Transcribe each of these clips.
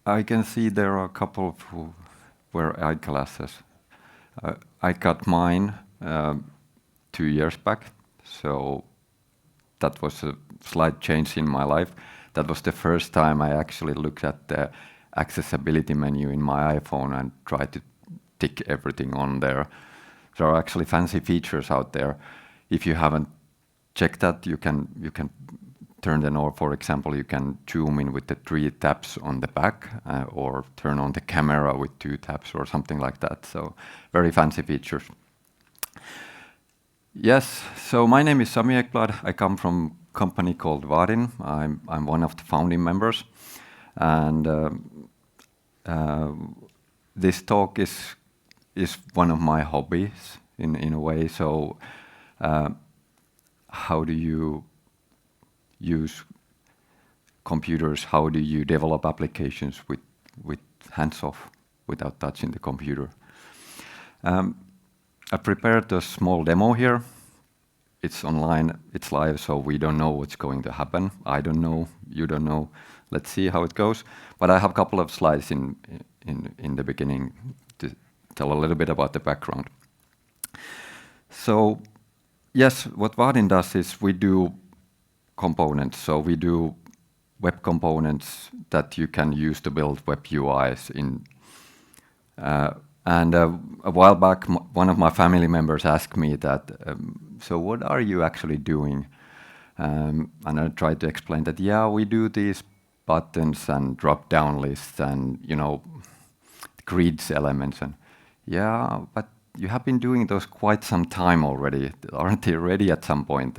I can see there are a couple who wear eyeglasses. I got mine 2 years back, so that was a slight change in my life. That was the first time I actually looked at the accessibility menu in my iPhone and tried to tick everything on there. There are actually fancy features out there. If you haven't checked that, you can turn them on. For example, you can zoom in with the 3 taps on the back, or turn on the camera with 2 taps or something like that. So very fancy features. Yes, so my name is Sami Ekblad. I come from a company called Vaadin. I'm one of the founding members. And this talk is one of my hobbies in a way. So how do you use computers? How do you develop applications with hands off, without touching the computer? I prepared a small demo here. It's online, it's live, so we don't know what's going to happen. I don't know, you don't know. Let's see how it goes. But I have a couple of slides in the beginning to tell a little bit about the background. So yes, what Vaadin does is we do components. So we do web components that you can use to build web UIs in. And a while back, one of my family members asked me that, so what are you actually doing? And I tried to explain that, yeah, we do these buttons and drop-down lists and, grids elements. And yeah, but you have been doing those quite some time already. Aren't they ready at some point?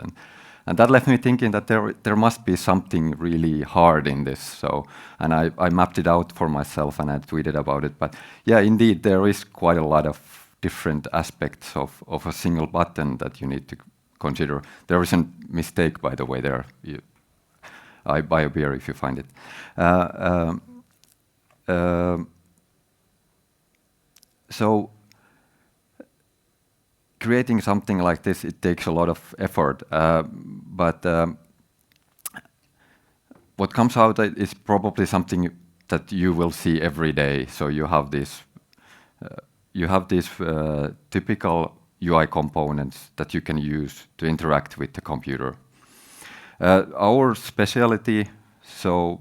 And that left me thinking that there must be something really hard in this. So, and I mapped it out for myself and I tweeted about it. But yeah, indeed, there is quite a lot of different aspects of a single button that you need to consider. There is a mistake, by the way, there. I buy a beer if you find it. So creating something like this, it takes a lot of effort. But what comes out is probably something that you will see every day. So you have these typical UI components that you can use to interact with the computer. Our specialty, so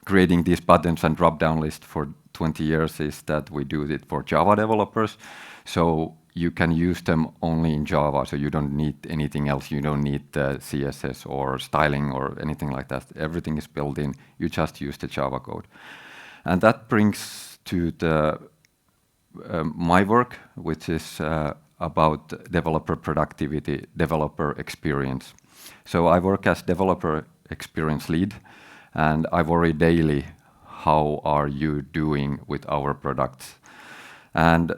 creating these buttons and drop-down lists for 20 years, is that we do it for Java developers. So you can use them only in Java, so you don't need anything else. You don't need CSS or styling or anything like that. Everything is built in. You just use the Java code. And that brings to my work, which is about developer productivity, developer experience. So I work as developer experience lead, and I worry daily, how are you doing with our products? And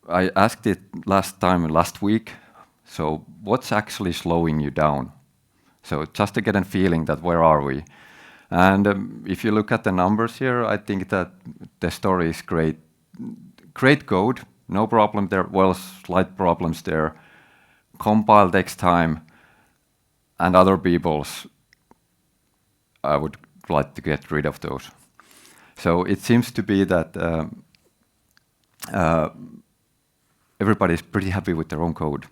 I asked it last week, so what's actually slowing you down? So just to get a feeling that where are we? And if you look at the numbers here, I think that the story is great. Great code, no problem there, well, slight problems there. Compile takes time, and other people's, I would like to get rid of those. So it seems to be that everybody's pretty happy with their own code.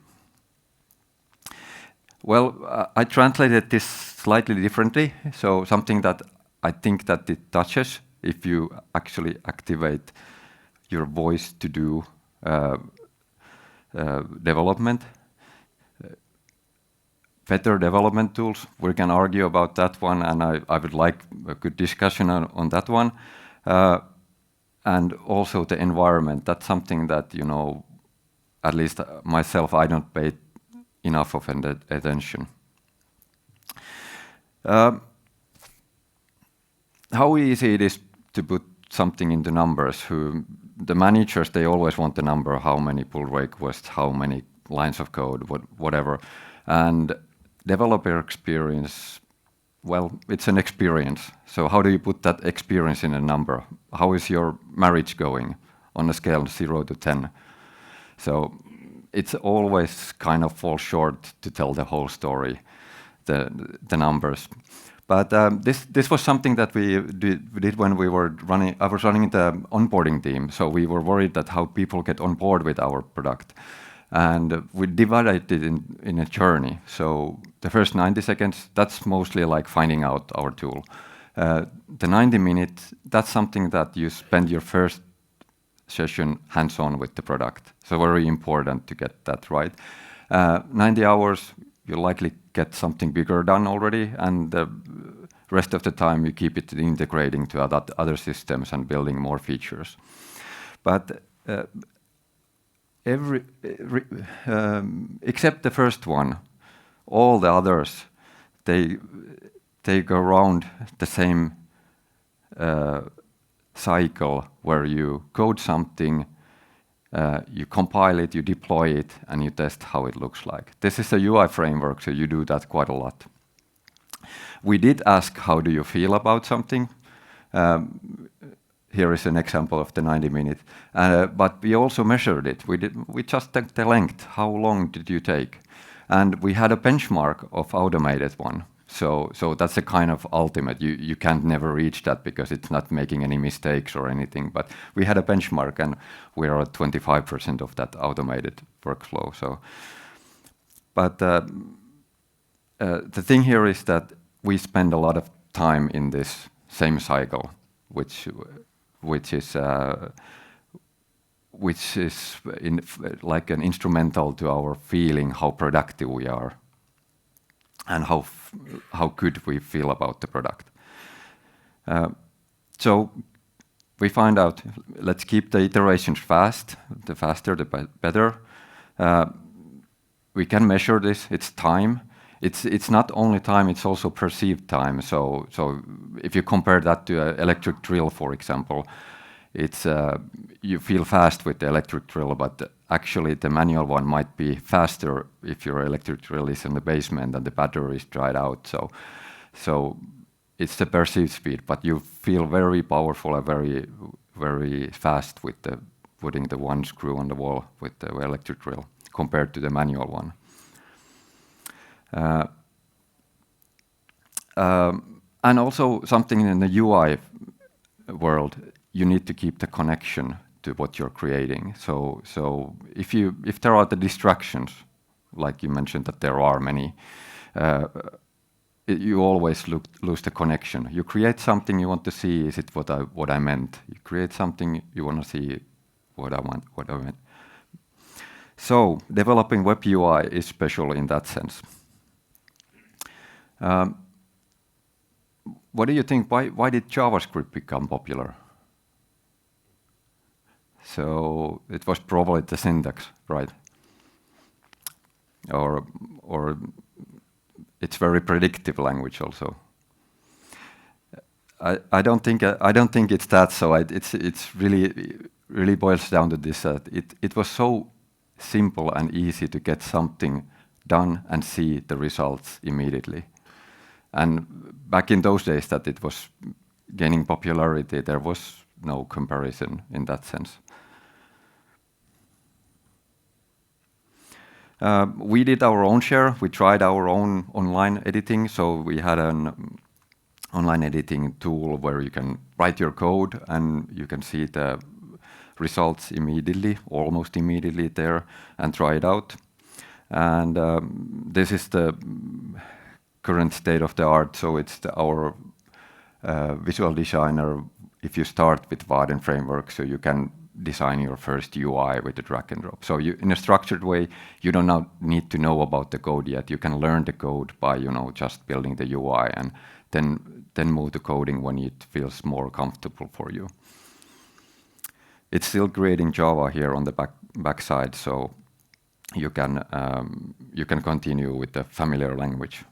Well, I translated this slightly differently. So something that I think that it touches if you actually activate your voice to do development. Better development tools, we can argue about that one, and I would like a good discussion on that one. And also the environment, that's something that, at least myself, I don't pay enough of attention. How easy it is to put something into numbers. The managers, they always want the number, how many pull requests, how many lines of code, whatever. And developer experience, well, it's an experience. So how do you put that experience in a number? How is your marriage going on a scale of 0 to 10? So it's always kind of falls short to tell the whole story, the numbers. But this was something that we did when we were running. I was running the onboarding team, so we were worried that how people get on board with our product, and we divided it in a journey. So the first 90 seconds, that's mostly like finding out our tool. The 90 minutes, that's something that you spend your first session hands-on with the product. So very important to get that right. 90 hours, you likely get something bigger done already, and the rest of the time you keep it integrating to other systems and building more features. But except the first one, all the others, they go around the same cycle where you code something, you compile it, you deploy it, and you test how it looks like. This is a UI framework, so you do that quite a lot. We did ask, how do you feel about something? Here is an example of the 90 minutes. But we also measured it. We just took the length. How long did you take? And we had a benchmark of automated one. So that's a kind of ultimate. You can't never reach that because it's not making any mistakes or anything. But we had a benchmark, and we are at 25% of that automated workflow. So, but the thing here is that we spend a lot of time in this same cycle, which is like an instrumental to our feeling how productive we are and how good we feel about the product. So we find out, let's keep the iterations fast. The faster, the better. We can measure this. It's time. It's not only time, it's also perceived time. So if you compare that to an electric drill, for example, it's you feel fast with the electric drill, but actually the manual one might be faster if your electric drill is in the basement and the battery is dried out. So it's the perceived speed, but you feel very powerful and very fast with putting the one screw on the wall with the electric drill compared to the manual one. And also something in the UI world, you need to keep the connection to what you're creating. So if there are the distractions, like you mentioned that there are many, you always lose the connection. You create something, you want to see, is it what I meant? You create something, you want to see what I meant. So developing web UI is special in that sense. What do you think? Why did JavaScript become popular? So it was probably the syntax, right? Or it's very predictive language also. I don't think it's that. So it's really boils down to this. It was so simple and easy to get something done and see the results immediately. And back in those days that it was gaining popularity, there was no comparison in that sense. We did our own share. We tried our own online editing. So we had an online editing tool where you can write your code and you can see the results immediately, almost immediately there, and try it out. And this is the current state of the art. So it's our visual designer. If you start with Vaadin framework, so you can design your first UI with the drag and drop. So in a structured way, you don't now need to know about the code yet. You can learn the code by just building the UI, and then move to coding when it feels more comfortable for you. It's still creating Java here on the back side, so you can continue with the familiar language.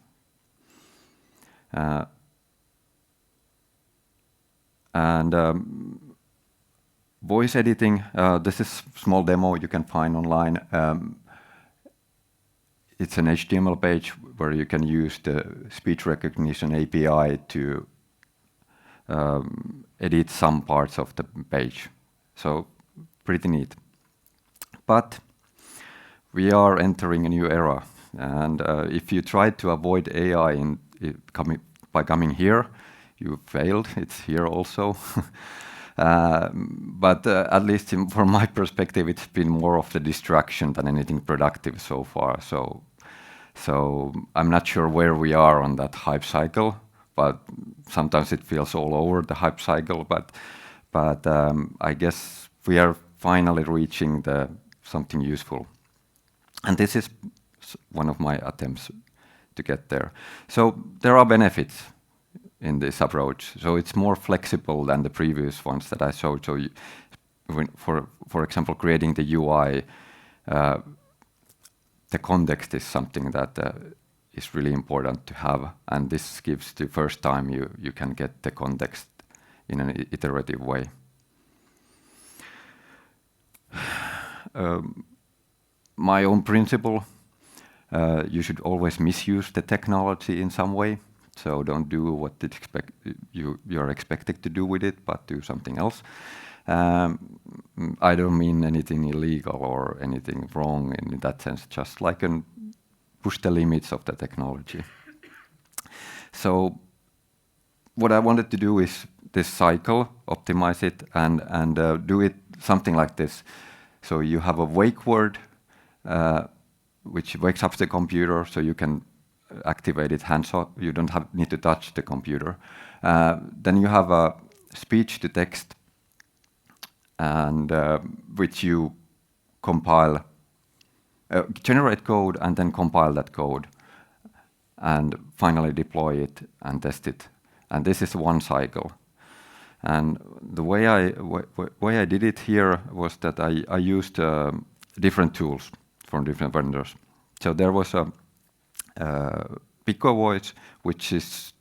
Voice editing, this is a small demo you can find online. It's an HTML page where you can use the speech recognition API to edit some parts of the page. So pretty neat. But we are entering a new era. And if you try to avoid AI by coming here, you failed. It's here also. But at least from my perspective, it's been more of the distraction than anything productive so far. So I'm not sure where we are on that hype cycle, but sometimes it feels all over the hype cycle. But I guess we are finally reaching something useful. And this is one of my attempts to get there. So there are benefits in this approach. So it's more flexible than the previous ones that I showed. So for example, creating the UI, the context is something that is really important to have. And this gives the first time you can get the context in an iterative way. My own principle, you should always misuse the technology in some way. So don't do what you're expected to do with it, but do something else. I don't mean anything illegal or anything wrong in that sense, just like push the limits of the technology. So what I wanted to do is this cycle, optimize it, and do it something like this. So you have a wake word, which wakes up the computer, so you can activate it hands-on. You don't need to touch the computer. Then you have a speech to text, and which you compile, generate code, and then compile that code, and finally deploy it and test it. And this is one cycle. And the way I did it here was that I used different tools from different vendors. So there was a Pico Voice, which is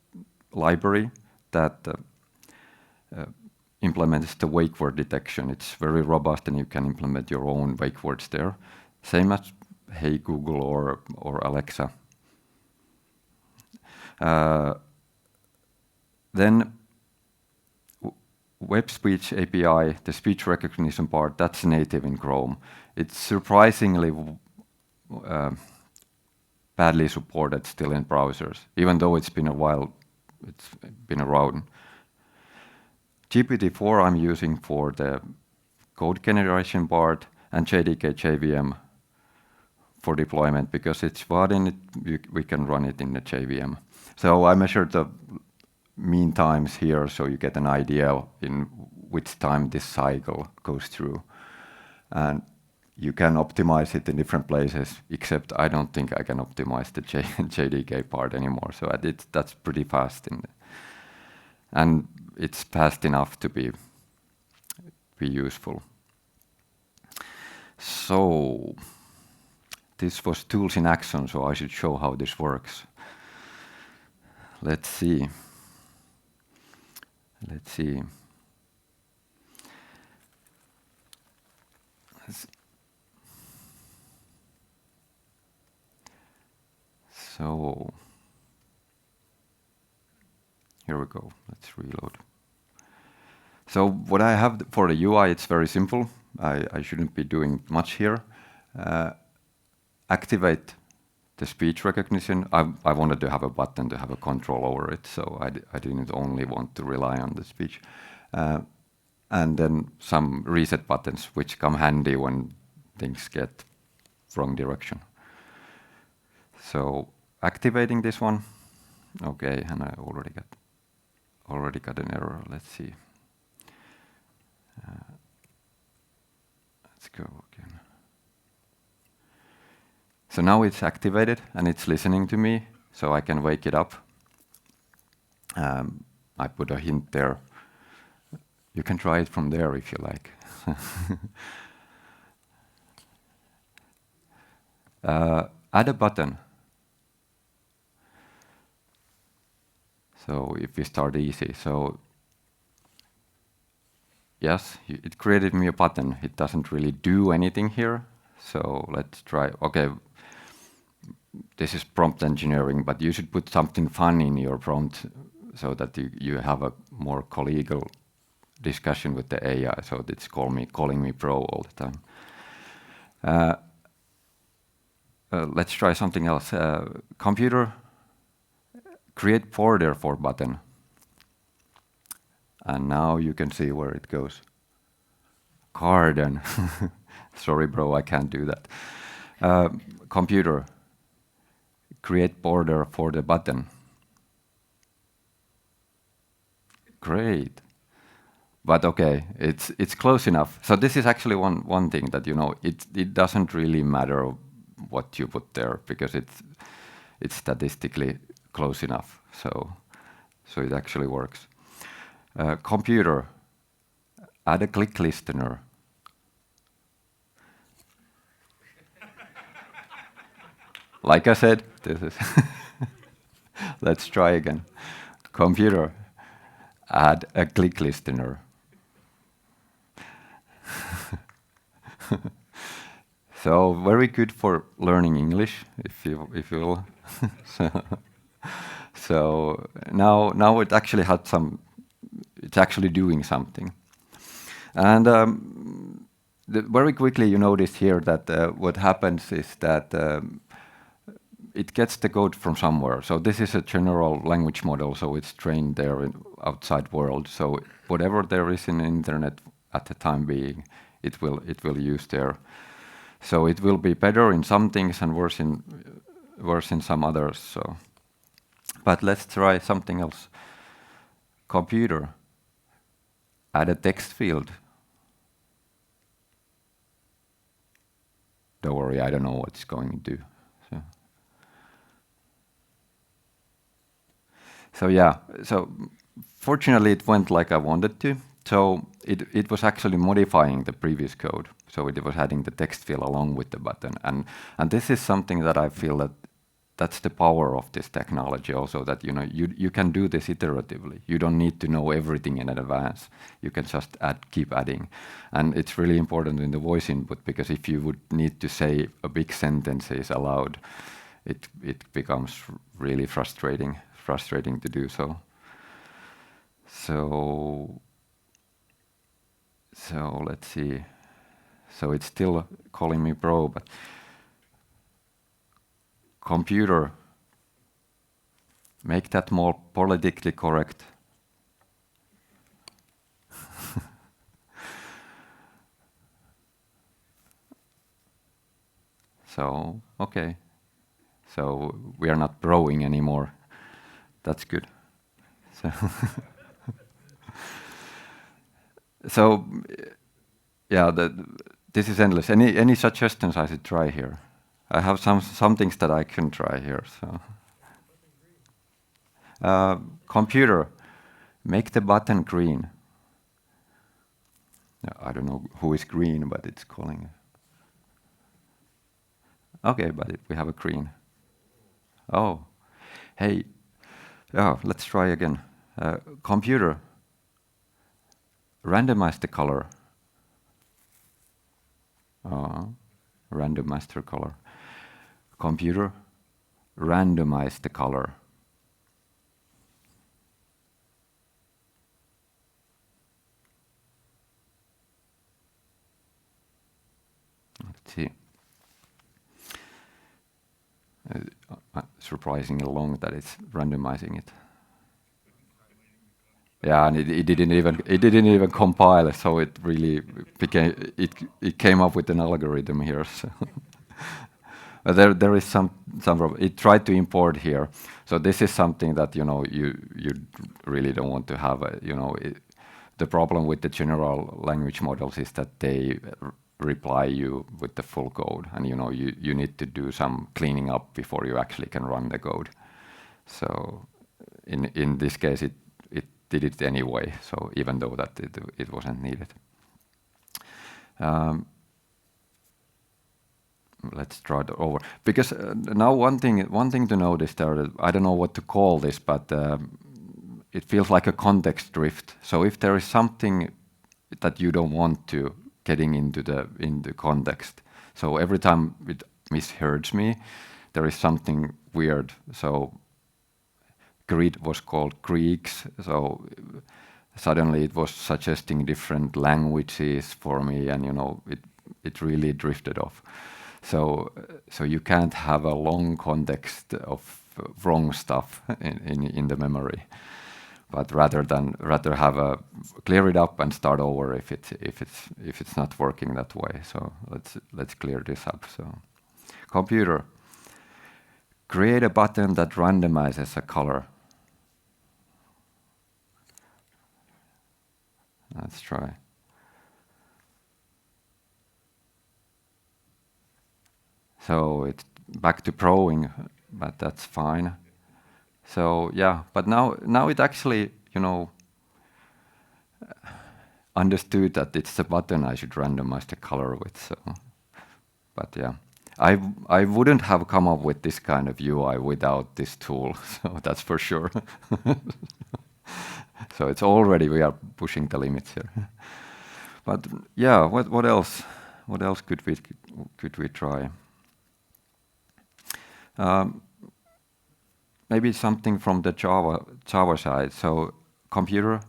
library that implements the wake word detection. It's very robust, and you can implement your own wake words there. Same as Hey Google or Alexa. Then Web Speech API, the speech recognition part, that's native in Chrome. It's surprisingly badly supported still in browsers, even though it's been a while, it's been around. GPT-4 I'm using for the code generation part, and JDK JVM for deployment, because it's Vaadin, we can run it in the JVM. So I measured the mean times here, so you get an idea in which time this cycle goes through. And you can optimize it in different places, except I don't think I can optimize the JDK part anymore. So that's pretty fast, and it's fast enough to be useful. So this was tools in action, so I should show how this works. Let's see. So here we go. Let's reload. So what I have for the UI, it's very simple. I shouldn't be doing much here. Activate the speech recognition. I wanted to have a button to have a control over it, so I didn't only want to rely on the speech. And then some reset buttons, which come handy when things get wrong direction. So activating this one. Okay, and I already got an error. Let's see. Let's go again. So now it's activated and it's listening to me, so I can wake it up. I put a hint there. You can try it from there if you like. Add a button. So if we start easy, so yes, it created me a button. It doesn't really do anything here. So let's try. Okay, this is prompt engineering, but you should put something fun in your prompt so that you have a more collegial discussion with the AI. So it's calling me bro all the time. Let's try something else. Computer, create border for button. And now you can see where it goes. Garden. Sorry, bro, I can't do that. Computer, create border for the button. Great. But okay, it's close enough. So this is actually one thing that, you know, it doesn't really matter what you put there because it's statistically close enough. So it actually works. Computer, add a click listener. Like I said, this is let's try again. Computer, add a click listener. So very good for learning English, if you will. So now it actually had some. It's actually doing something, and very quickly you notice here that what happens is that it gets the code from somewhere. So this is a general language model, so it's trained there in outside world. So whatever there is in the internet at the time being, it will use there. So it will be better in some things and worse in some others. So, but let's try something else. Computer, add a text field. Don't worry, I don't know what it's going to do. So yeah, so fortunately it went like I wanted to. So it was actually modifying the previous code. So it was adding the text field along with the button. And this is something that I feel that that's the power of this technology also, that you can do this iteratively. You don't need to know everything in advance. You can just keep adding. And it's really important in the voice input, because if you would need to say a big sentences aloud, it becomes really frustrating to do so. So let's see. So it's still calling me bro, but computer, make that more politically correct. So, okay. So we are not broing anymore. That's good. So yeah, this is endless. Any suggestions I should try here? I have some things that I can try here. So, computer, make the button green. I don't know who is green, but it's calling. Okay, but we have a green. Oh, hey, let's try again. Computer, randomize the color. Randomize the color. Computer, randomize the color. Let's see. Surprisingly long that it's randomizing it. Yeah, and it didn't even compile, so it really it came up with an algorithm here. So. There is some problem. It tried to import here, so this is something that you really don't want to have. The problem with the general language models is that they reply you with the full code, and you need to do some cleaning up before you actually can run the code. So in this case, it did it anyway. So even though that it wasn't needed. Let's try it over, because now one thing to notice there. I don't know what to call this, but it feels like a context drift. So if there is something that you don't want to getting into the context, so every time it mishears me, there is something weird. So grid was called Greeks, so suddenly it was suggesting different languages for me, and it really drifted off. So you can't have a long context of wrong stuff in the memory. But rather have a clear it up and start over if it's not working that way. So let's clear this up. So computer, create a button that randomizes a color. Let's try. So it's back to proing, but that's fine. So yeah, but now it actually, you know, understood that it's a button I should randomize the color with. So, but yeah, I wouldn't have come up with this kind of UI without this tool. So that's for sure. So it's already we are pushing the limits here. But yeah, what else? What else could we try? Maybe something from the Java side. So computer,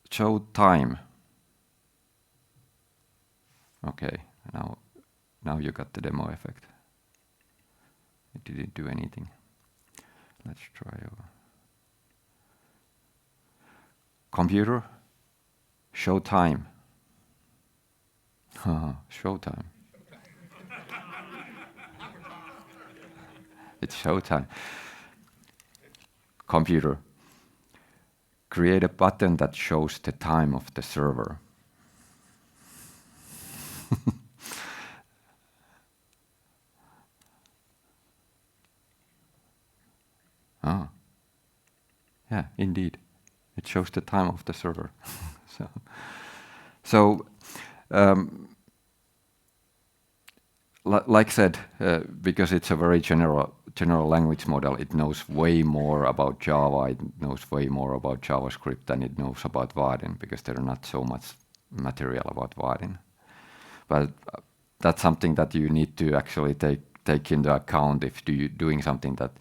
show time. Okay, now you got the demo effect. It didn't do anything. Let's try over. Computer, show time. Show time. It's showtime. Computer, create a button that shows the time of the server. Ah, yeah, indeed, it shows the time of the server. So like said, because it's a very general language model, it knows way more about Java, it knows way more about JavaScript than it knows about Vaadin, because there are not so much material about Vaadin. But that's something that you need to actually take into account if you're doing something that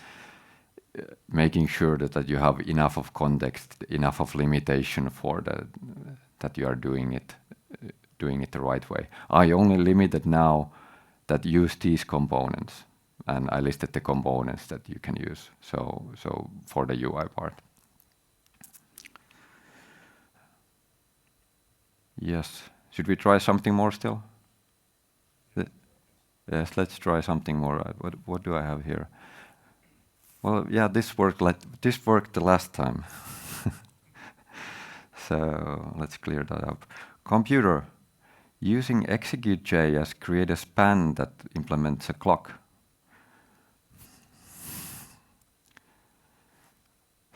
making sure that you have enough of context, enough of limitation for that you are doing it the right way. I only limited now that use these components, and I listed the components that you can use. So for the UI part. Yes. Should we try something more still? Yes, let's try something more. What do I have here? Well, yeah, this worked the last time. So let's clear that up. Computer, using execute.js, create a span that implements a clock.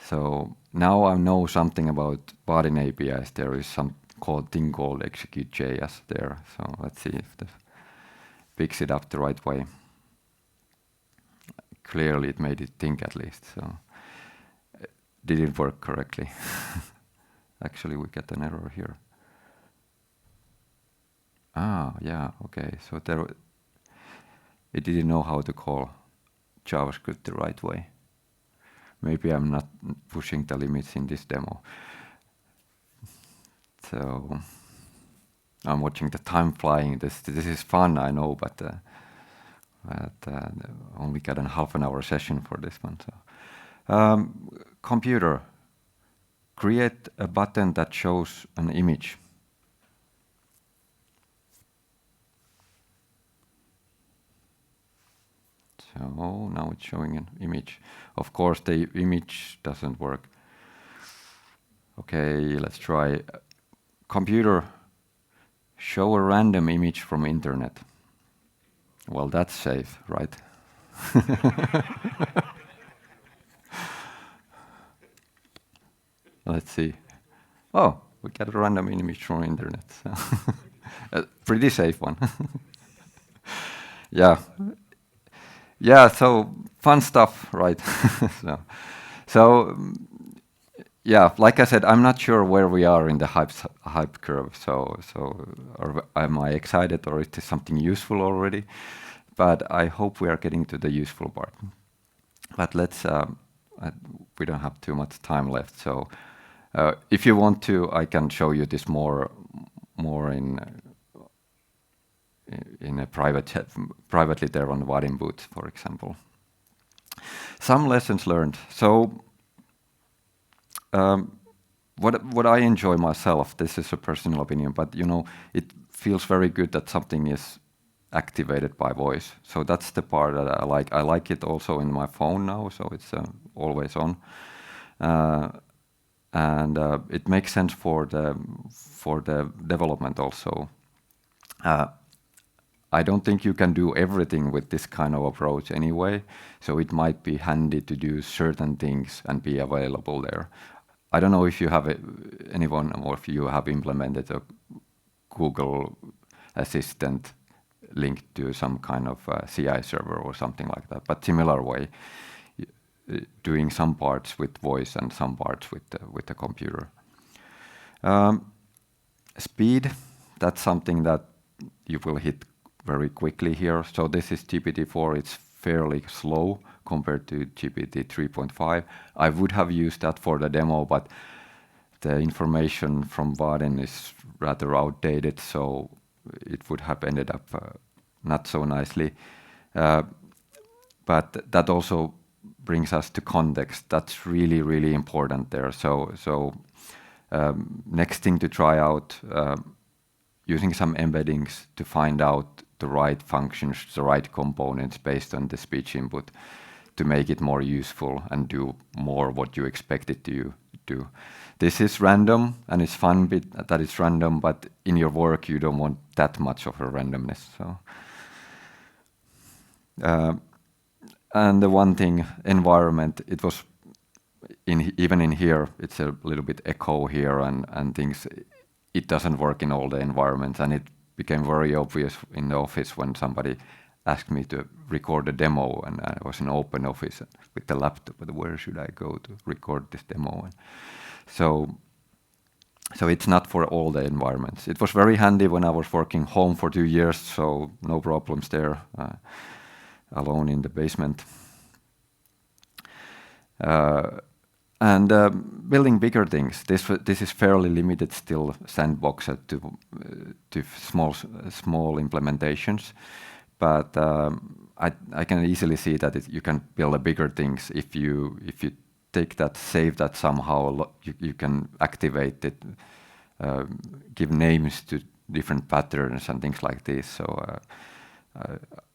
So now I know something about Vaadin APIs. There is some thing called execute.js there. So let's see if this picks it up the right way. Clearly it made it think at least. So it didn't work correctly. Actually, we get an error here. Ah, yeah, okay. So it didn't know how to call JavaScript the right way. Maybe I'm not pushing the limits in this demo. So I'm watching the time flying. This is fun, I know, but only got a half an hour session for this one. So, computer, create a button that shows an image. So now it's showing an image. Of course, the image doesn't work. Okay, let's try. Computer, show a random image from internet. Well, that's safe, right? Let's see. Oh, we got a random image from internet. So a pretty safe one. Yeah. Yeah, so fun stuff, right? so yeah, like I said, I'm not sure where we are in the hype curve. So am I excited, or is this something useful already? But I hope we are getting to the useful part. But let's. We don't have too much time left, so if you want to, I can show you this more in a privately there on the Vaadin booth, for example. Some lessons learned. So what I enjoy myself, this is a personal opinion, but you know, it feels very good that something is activated by voice. So that's the part that I like. I like it also in my phone now, so it's always on. And it makes sense for the development also. I don't think you can do everything with this kind of approach anyway, so it might be handy to do certain things and be available there. I don't know if you have anyone or if you have implemented a Google Assistant linked to some kind of CI server or something like that, but similar way, doing some parts with voice and some parts with the computer. Speed, that's something that you will hit very quickly here. So this is GPT-4, it's fairly slow compared to GPT 3.5. I would have used that for the demo, but the information from Vaadin is rather outdated, so it would have ended up not so nicely. But that also brings us to context. That's really, really important there. So next thing to try out, using some embeddings to find out the right functions, the right components based on the speech input to make it more useful and do more what you expect it to do. This is random, and it's fun that it's random, but in your work you don't want that much of a randomness. So, and the one thing, environment, it was even in here, it's a little bit echo here and things. It doesn't work in all the environments, and it became very obvious in the office when somebody asked me to record a demo, and I was in open office with the laptop, but where should I go to record this demo? And so it's not for all the environments. It was very handy when I was working home for 2 years, so no problems there, alone in the basement. And building bigger things. This is fairly limited still sandbox to small implementations, but I can easily see that you can build bigger things if you take that, save that somehow. You can activate it, give names to different patterns and things like this. So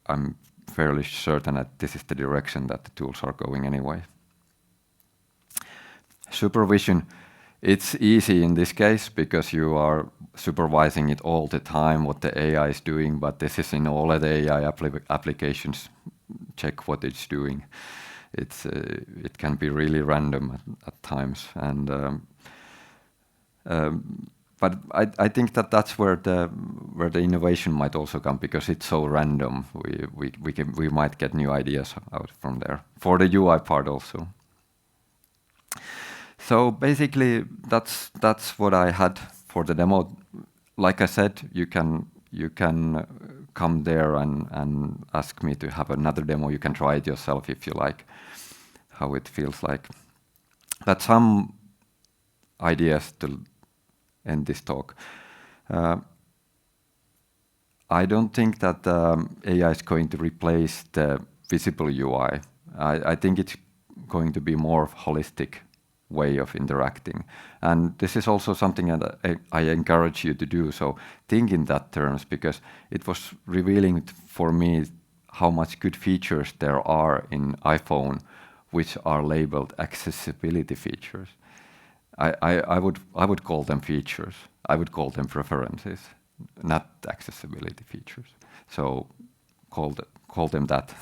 I'm fairly certain that this is the direction that the tools are going anyway. Supervision, it's easy in this case because you are supervising it all the time, what the AI is doing, but this is in all of the AI applications, check what it's doing. It can be really random at times, and but I think that's where the innovation might also come, because it's so random. We might get new ideas out from there for the UI part also. So basically, that's what I had for the demo. Like I said, you can come there and ask me to have another demo. You can try it yourself if you like, how it feels like. But some ideas to end this talk. I don't think that AI is going to replace the visible UI. I think it's going to be more holistic way of interacting. And this is also something that I encourage you to do. So think in that terms, because it was revealing for me how much good features there are in iPhone, which are labeled accessibility features. I would call them features. I would call them preferences, not accessibility features. So call them that.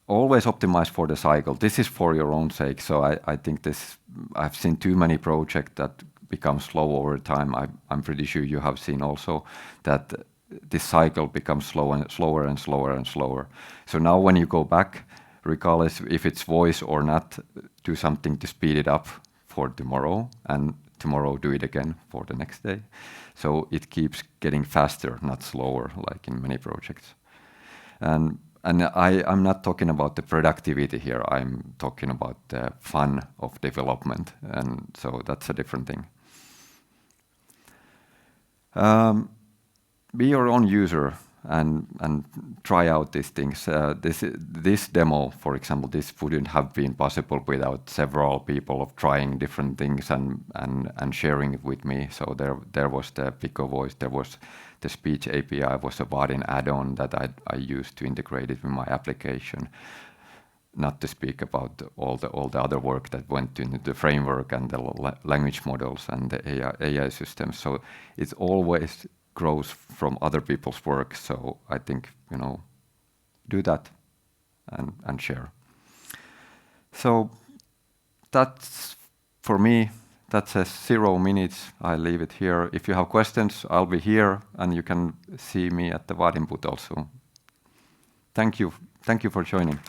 Always optimize for the cycle. This is for your own sake. So I think I've seen too many projects that become slow over time. I'm pretty sure you have seen also that this cycle becomes slower and slower and slower. So now when you go back, regardless if it's voice or not, do something to speed it up for tomorrow, and tomorrow do it again for the next day. So it keeps getting faster, not slower, like in many projects. And I'm not talking about the productivity here. I'm talking about the fun of development, and so that's a different thing. Be your own user. and try out these things. This demo, for example, this wouldn't have been possible without several people of trying different things and sharing it with me. So there was the Pico voice, there was the speech API, was a Vaadin add-on that I used to integrate it with my application. Not to speak about all the other work that went into the framework and the language models and the AI systems. So it's always grows from other people's work. So I think, do that and share. So that's for me. That says 0 minutes. I leave it here. If you have questions, I'll be here, and you can see me at the Vaadin booth also. Thank you for joining.